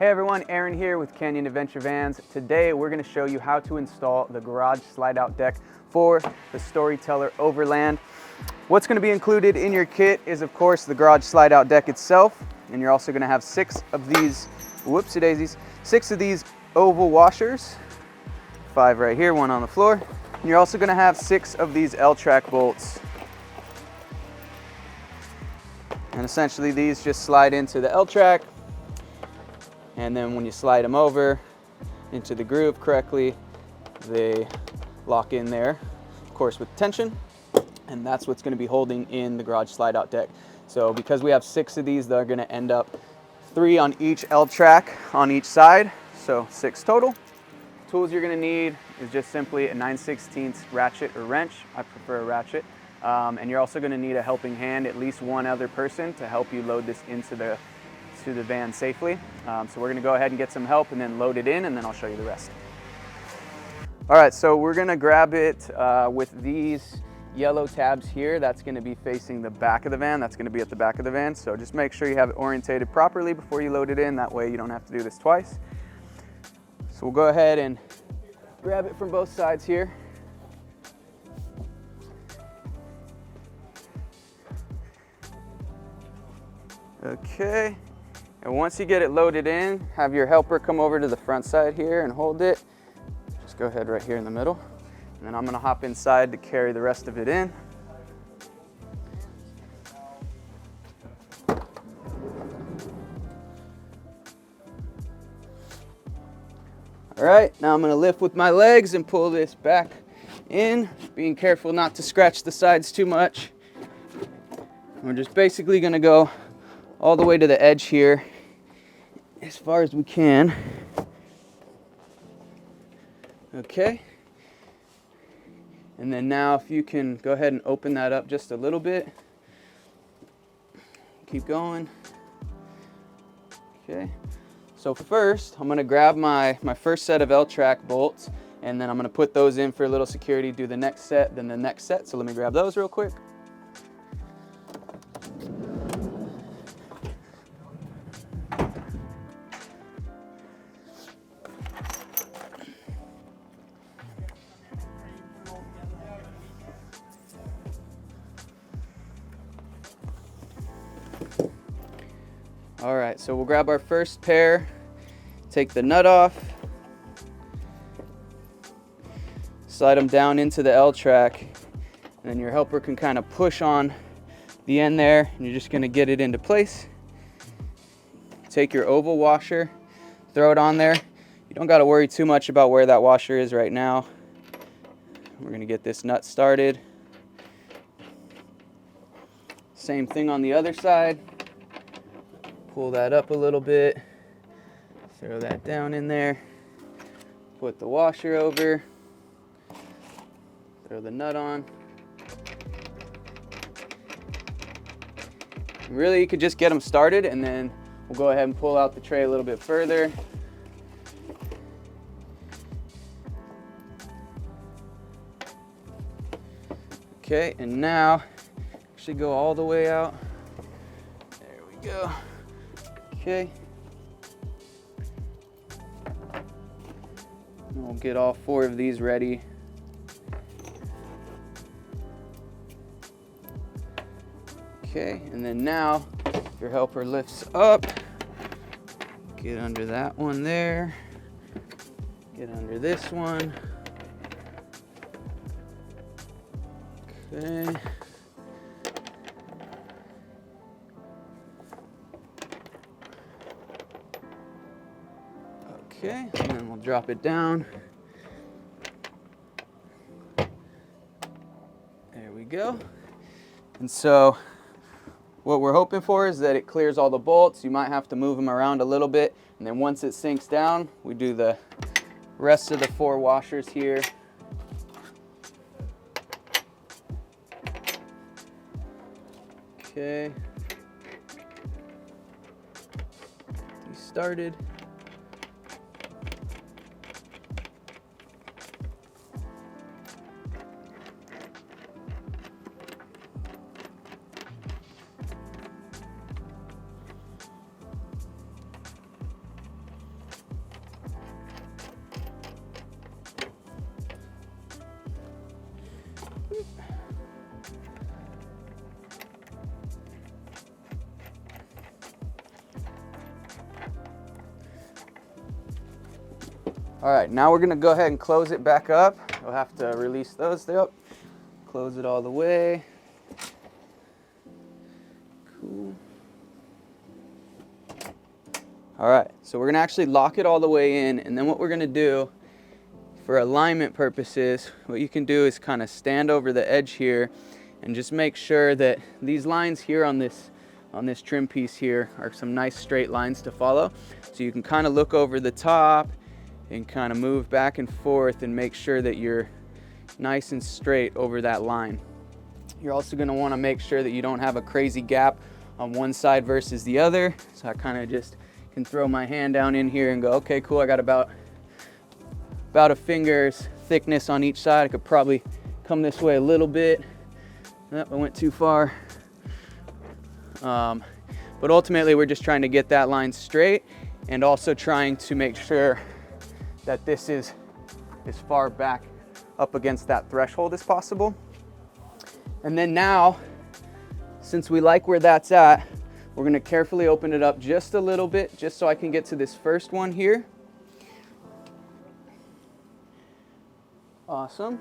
Hey everyone, Aaron here with Canyon Adventure Vans. Today we're going to show you how to install the garage slide out deck for the Storyteller Overland. What's going to be included in your kit is of course the garage slide out deck itself, and you're also going to have six of these oval washers, 5 right here, 1 on the floor. And you're also going to have 6 of these L-track bolts. And essentially these just slide into the L-track, and then when you slide them over into the groove correctly, they lock in there, of course with tension, and that's what's going to be holding in the garage slide out deck. So because we have 6 of these, they're going to end up 3 on each L-track on each side, so 6 total. Tools you're going to need is just simply a 9/16 ratchet or wrench. I prefer a ratchet. And you're also going to need a helping hand, at least one other person to help you load this into the van safely. So we're going to go ahead and get some help and then load it in, and then I'll show you the rest. All right, so we're going to grab it with these yellow tabs here. That's going to be facing the back of the van. That's going to be at the back of the van. So just make sure you have it orientated properly before you load it in. That way you don't have to do this twice. So we'll go ahead and grab it from both sides here. Okay, and once you get it loaded in, have your helper come over to the front side here and hold it. Just go ahead right here in the middle. And then I'm gonna hop inside to carry the rest of it in. All right, now I'm gonna lift with my legs and pull this back in, being careful not to scratch the sides too much. We're just basically gonna go all the way to the edge here as far as we can. Okay. And then now if you can go ahead and open that up just a little bit. Keep going. Okay. So first, I'm gonna grab my first set of L-track bolts, and then I'm gonna put those in for a little security, do the next set, then the next set. So let me grab those real quick. All right, so we'll grab our first pair, take the nut off, slide them down into the L-track, and then your helper can kind of push on the end there, and you're just gonna get it into place. Take your oval washer, throw it on there. You don't gotta worry too much about where that washer is right now. We're gonna get this nut started. Same thing on the other side. Pull that up a little bit, throw that down in there, put the washer over, throw the nut on. Really, you could just get them started, and then we'll go ahead and pull out the tray a little bit further. Okay, and now actually go all the way out. There we go. Okay. And we'll get all 4 of these ready. Okay, and then now your helper lifts up. Get under that one there. Get under this one. Okay. Okay, and then we'll drop it down. There we go. And so what we're hoping for is that it clears all the bolts. You might have to move them around a little bit, and then once it sinks down, we do the rest of the 4 washers here. Okay. These started. All right, now we're gonna go ahead and close it back up. We'll have to release those. Yep. Close it all the way. Cool. All right, so we're gonna actually lock it all the way in, and then what we're gonna do for alignment purposes, what you can do is kind of stand over the edge here and just make sure that these lines here on this trim piece here are some nice straight lines to follow. So you can kind of look over the top and kind of move back and forth and make sure that you're nice and straight over that line. You're also gonna wanna make sure that you don't have a crazy gap on one side versus the other. So I kind of just can throw my hand down in here and go, okay, cool, I got about a finger's thickness on each side. I could probably come this way a little bit. Nope, I went too far. But ultimately, we're just trying to get that line straight and also trying to make sure that this is as far back up against that threshold as possible. And then now, since we like where that's at, we're gonna carefully open it up just a little bit, just so I can get to this first one here. Awesome.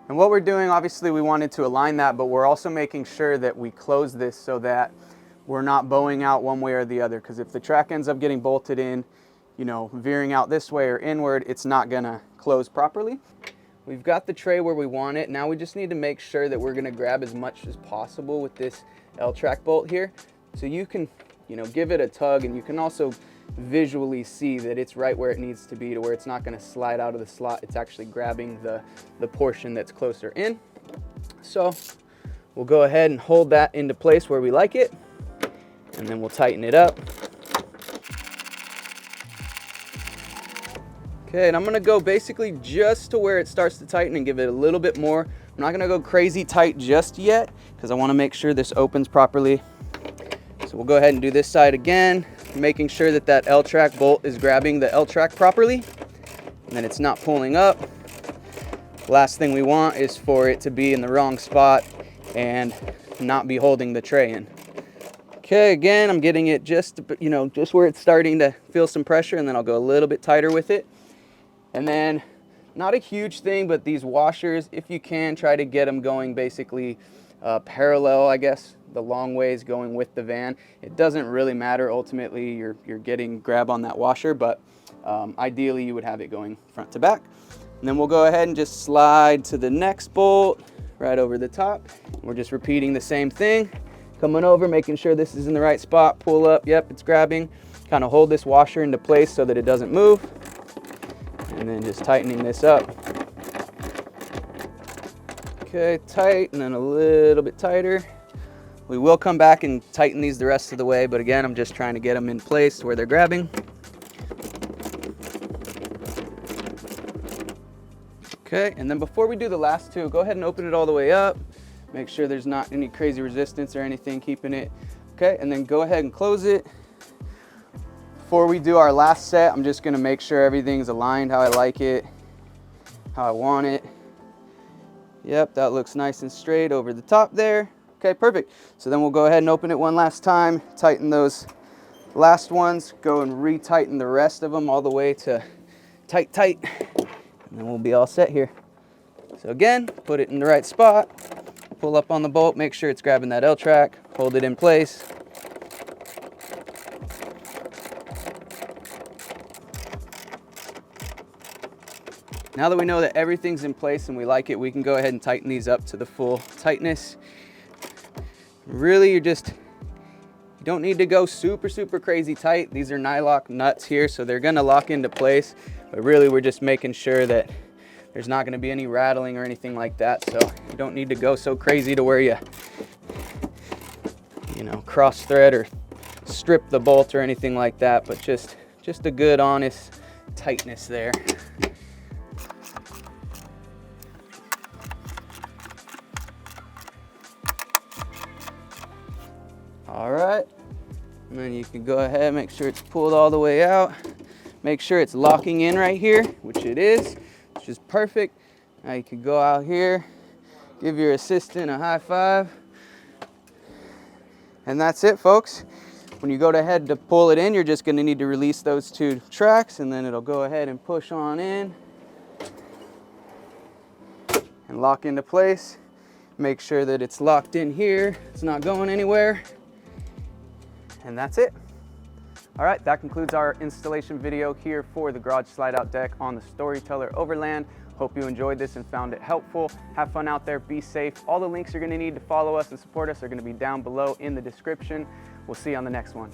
And what we're doing, obviously we wanted to align that, but we're also making sure that we close this so that we're not bowing out one way or the other. Because if the track ends up getting bolted in, you know, veering out this way or inward, it's not gonna close properly. We've got the tray where we want it. Now we just need to make sure that we're gonna grab as much as possible with this L-track bolt here. So you can, you know, give it a tug, and you can also visually see that it's right where it needs to be, to where it's not going to slide out of the slot. It's actually grabbing the portion that's closer in. So we'll go ahead and hold that into place where we like it, and then we'll tighten it up. Okay, and I'm going to go basically just to where it starts to tighten and give it a little bit more. I'm not going to go crazy tight just yet because I want to make sure this opens properly. So we'll go ahead and do this side again, making sure that that L-track bolt is grabbing the L-track properly, and then it's not pulling up. Last thing we want is for it to be in the wrong spot and not be holding the tray in. Okay, again, I'm getting it just, you know, just where it's starting to feel some pressure, and then I'll go a little bit tighter with it. And then, not a huge thing, but these washers, if you can, try to get them going basically parallel, I guess, the long ways going with the van. It doesn't really matter. Ultimately, you're getting grab on that washer, but ideally you would have it going front to back. And then we'll go ahead and just slide to the next bolt right over the top. We're just repeating the same thing. Coming over, making sure this is in the right spot, pull up, yep, it's grabbing. Kind of hold this washer into place so that it doesn't move. And then just tightening this up. Okay, tight, and then a little bit tighter. We will come back and tighten these the rest of the way, but again, I'm just trying to get them in place where they're grabbing. Okay, and then before we do the last two, go ahead and open it all the way up. Make sure there's not any crazy resistance or anything keeping it. Okay, and then go ahead and close it. Before we do our last set, I'm just gonna make sure everything's aligned how I like it, how I want it. Yep, that looks nice and straight over the top there. Okay, perfect. So then we'll go ahead and open it one last time, tighten those last ones, go and re-tighten the rest of them all the way to tight, tight, and then we'll be all set here. So again, put it in the right spot, pull up on the bolt, make sure it's grabbing that L-track, hold it in place. Now that we know that everything's in place and we like it, we can go ahead and tighten these up to the full tightness. Really, you don't need to go super, super crazy tight. These are nylock nuts here, so they're gonna lock into place. But really, we're just making sure that there's not gonna be any rattling or anything like that. So you don't need to go so crazy to where you know, cross thread or strip the bolt or anything like that, but just a good, honest tightness there. All right, and then you can go ahead, make sure it's pulled all the way out. Make sure it's locking in right here, which it is, which is perfect. Now you can go out here, give your assistant a high five. And that's it, folks. When you go ahead to pull it in, you're just gonna need to release those 2 tracks, and then it'll go ahead and push on in and lock into place. Make sure that it's locked in here, it's not going anywhere, and that's it. All right, that concludes our installation video here for the garage slide out deck on the Storyteller Overland. Hope you enjoyed this and found it helpful. Have fun out there, be safe. All the links you're gonna need to follow us and support us are gonna be down below in the description. We'll see you on the next one.